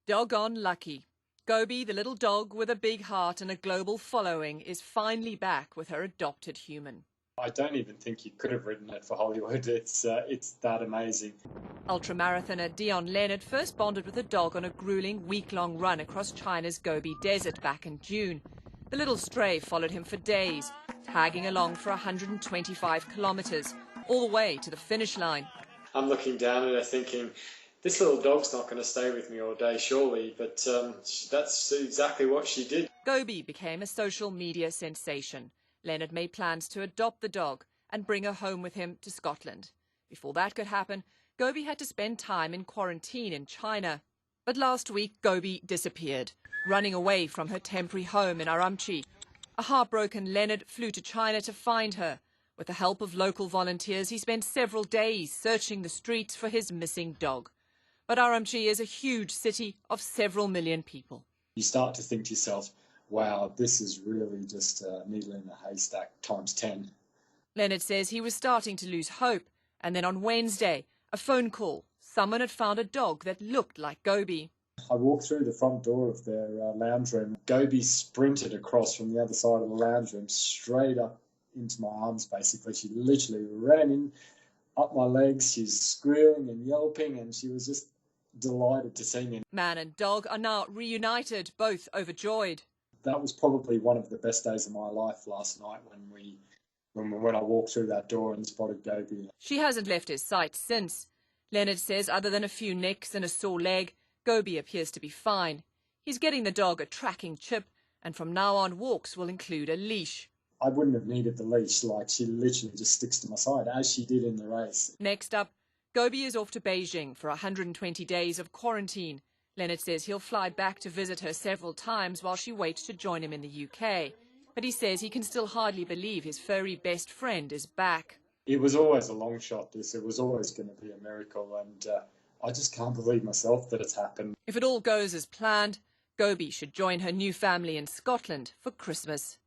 Doggone lucky. Gobi, the little dog with a big heart and a global following, is finally back with her adopted human. I don't even think you could have written it for Hollywood. It's that amazing. Ultramarathoner Dion Leonard first bonded with the dog on a grueling week-long run across China's Gobi Desert back in June. The little stray followed him for days, tagging along for 125 kilometres, all the way to the finish line. I'm looking down at her thinking, this little dog's not going to stay with me all day, surely, but that's exactly what she did. Gobi became a social media sensation. Leonard made plans to adopt the dog and bring her home with him to Scotland. Before that could happen, Gobi had to spend time in quarantine in China. But last week, Gobi disappeared, running away from her temporary home in Urumqi. A heartbroken Leonard flew to China to find her. With the help of local volunteers, he spent several days searching the streets for his missing dog. But Urumqi is a huge city of several million people. You start to think to yourself, wow, this is really just a needle in a haystack times 10. Leonard says he was starting to lose hope. And then on Wednesday, a phone call. Someone had found a dog that looked like Gobi. I walked through the front door of their lounge room. Gobi sprinted across from the other side of the lounge room, straight up into my arms, basically. She literally ran in, up my legs. She's squealing and yelping, and she was just delighted to see me. Man and dog are now reunited, both overjoyed. That was probably one of the best days of my life last night when I walked through that door and spotted Gobi. She hasn't left his sight since. Leonard says other than a few nicks and a sore leg, Gobi appears to be fine. He's getting the dog a tracking chip, and from now on walks will include a leash. I wouldn't have needed the leash, like she literally just sticks to my side, as she did in the race. Next up, Gobi is off to Beijing for 120 days of quarantine. Leonard says he'll fly back to visit her several times while she waits to join him in the UK. But he says he can still hardly believe his furry best friend is back. It was always a long shot, this. It was always going to be a miracle, and I just can't believe myself that it's happened. If it all goes as planned, Gobi should join her new family in Scotland for Christmas.